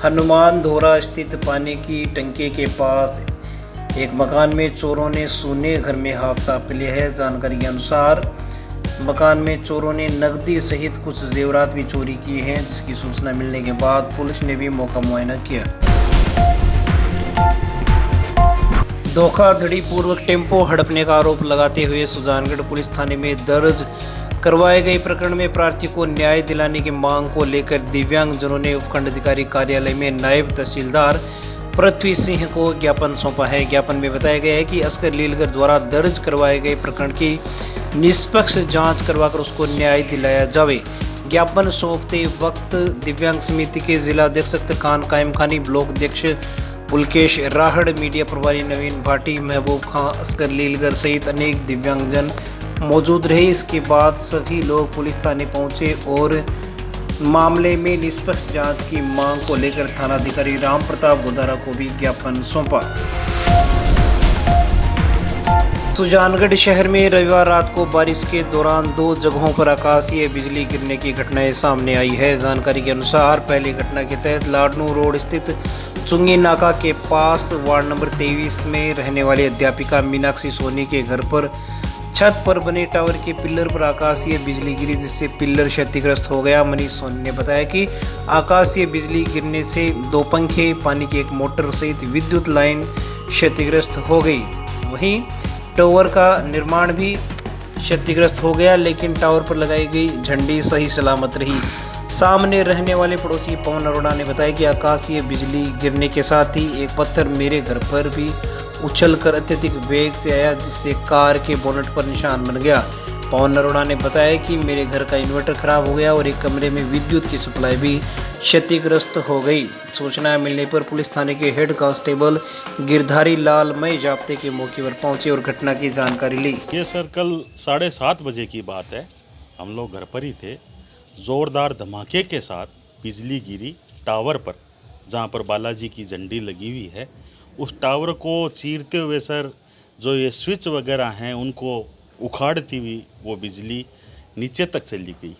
हनुमान धोरा स्थित पानी की टंकी के पास एक मकान में चोरों ने सोने घर में हाथ साफ लिया है। जानकारी के अनुसार मकान में चोरों ने नकदी सहित कुछ जेवरात भी चोरी किए हैं, जिसकी सूचना मिलने के बाद पुलिस ने भी मौका मुआयना किया। धोखाधड़ी पूर्वक टेम्पो हड़पने का आरोप लगाते हुए सुजानगढ़ पुलिस थाने में दर्ज करवाए गए प्रकरण में प्रार्थी को न्याय दिलाने की मांग को लेकर दिव्यांगजनों ने उपखंड अधिकारी कार्यालय में नायब तहसीलदार पृथ्वी सिंह को ज्ञापन सौंपा है। ज्ञापन में बताया गया है कि अस्कर लीलगर द्वारा दर्ज करवाए गए प्रकरण की निष्पक्ष जांच करवाकर उसको न्याय दिलाया जावे। ज्ञापन सौंपते वक्त दिव्यांग समिति के जिला अध्यक्ष खान कायम खानी, ब्लॉक अध्यक्ष पुलकेश राहड़, मीडिया प्रभारी नवीन भाटी, महबूब खां, अस्कर लीलगर सहित अनेक दिव्यांगजन मौजूद रहे। इसके बाद सभी लोग पुलिस थाने पहुंचे और मामले में निष्पक्ष जांच की मांग को लेकर थानाधिकारी राम प्रताप गोदारा को भी ज्ञापन सौंपा। सुजानगढ़ शहर में रविवार रात को बारिश के दौरान 2 जगहों पर आकाशीय बिजली गिरने की घटनाएं सामने आई है। जानकारी के अनुसार पहली घटना के तहत लाडनू रोड स्थित चुंगी नाका के पास वार्ड नंबर 23 में रहने वाली अध्यापिका मीनाक्षी सोनी के घर पर छत पर बने टावर के पिलर पर आकाशीय बिजली गिरी, जिससे पिलर क्षतिग्रस्त हो गया। मनीष सोनी ने बताया कि आकाशीय बिजली गिरने से 2 पंखे, पानी की एक मोटर सहित विद्युत लाइन क्षतिग्रस्त हो गई। वहीं टावर का निर्माण भी क्षतिग्रस्त हो गया, लेकिन टावर पर लगाई गई झंडी सही सलामत रही। सामने रहने वाले पड़ोसी पवन अरोड़ा ने बताया कि आकाशीय बिजली गिरने के साथ ही एक पत्थर मेरे घर पर भी उछलकर अत्यधिक वेग से आया, जिससे कार के बोनट पर निशान बन गया। पवन अरोड़ा ने बताया कि मेरे घर का इन्वर्टर खराब हो गया और एक कमरे में विद्युत की सप्लाई भी क्षतिग्रस्त हो गई। सूचना मिलने पर पुलिस थाने के हेड कांस्टेबल गिरधारी लाल मई जाप्ते के मौके पर पहुंचे और घटना की जानकारी ली। ये सर कल 7:30 बजे की बात है। हम लोग घर पर ही थे। जोरदार धमाके के साथ बिजली गिरी टावर पर, जहाँ पर बालाजी की झंडी लगी हुई है। उस टावर को चीरते हुए सर जो ये स्विच वगैरह हैं उनको उखाड़ती हुई वो बिजली नीचे तक चली गई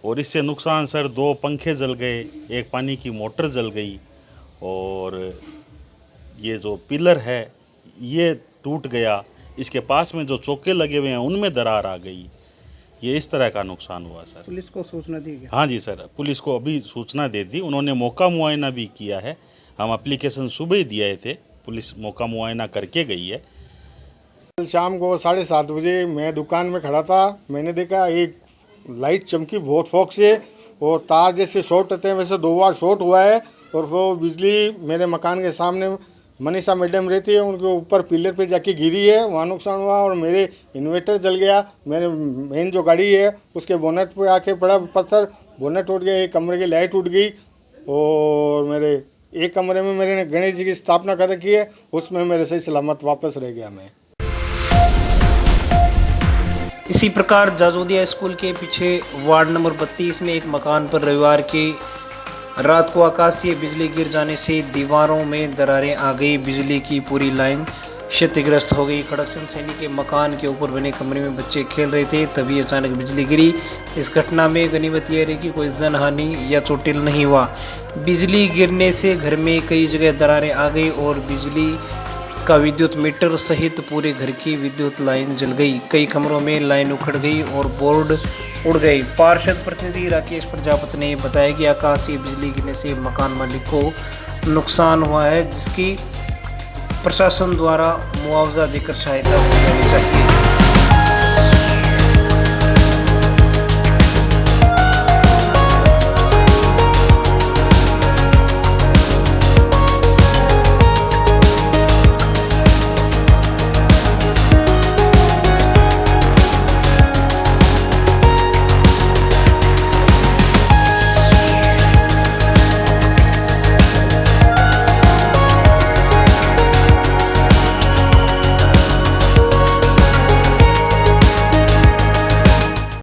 और इससे नुकसान सर 2 पंखे जल गए, एक पानी की मोटर जल गई और ये जो पिलर है ये टूट गया। इसके पास में जो चौके लगे हुए हैं उनमें दरार आ गई। ये इस तरह का नुकसान हुआ सर। पुलिस को सूचना दी गई? हाँ जी सर, पुलिस को अभी सूचना दे दी। उन्होंने मौका मुआयना भी किया है। हम एप्लीकेशन सुबह ही दिए थे, पुलिस मौका मुआयना करके गई है। कल शाम को 7:30 बजे मैं दुकान में खड़ा था। मैंने देखा एक लाइट चमकी बहुत फोक से और तार जैसे शॉर्ट होते हैं वैसे 2 बार शॉर्ट हुआ है और वो बिजली मेरे मकान के सामने मनीषा मैडम रहती है, उनके ऊपर पिलर पे जाके गिरी है, वहाँ नुकसान हुआ और मेरे इन्वर्टर जल गया। मेरे मेन जो गाड़ी है उसके बोनट पे आके पड़ा पत्थर, बोनट टूट गया, एक कमरे की लाइट टूट गई और मेरे एक कमरे में मैंने गणेश जी की स्थापना कर रखी है, उसमें मेरे सही सलामत वापस रह गया मैं। इसी प्रकार जाजोदिया स्कूल के पीछे वार्ड नंबर 32 में एक मकान पर रविवार की रात को आकाशीय बिजली गिर जाने से दीवारों में दरारें आ गई। बिजली की पूरी लाइन क्षतिग्रस्त हो गई। खड़कचंद सैनी के मकान के ऊपर बने कमरे में बच्चे खेल रहे थे, तभी अचानक बिजली गिरी। इस घटना में गनीमत यह रही कि कोई जनहानि या चोटिल नहीं हुआ। बिजली गिरने से घर में कई जगह दरारें आ गई और बिजली का विद्युत मीटर सहित पूरे घर की विद्युत लाइन जल गई। कई कमरों में लाइन उखड़ गई और बोर्ड उड़ गई। पार्षद प्रतिनिधि राकेश प्रजापति ने बताया कि आकाशीय बिजली गिरने से मकान मालिक को नुकसान हुआ है, जिसकी प्रशासन द्वारा मुआवजा देकर सहायता की जानी चाहिए।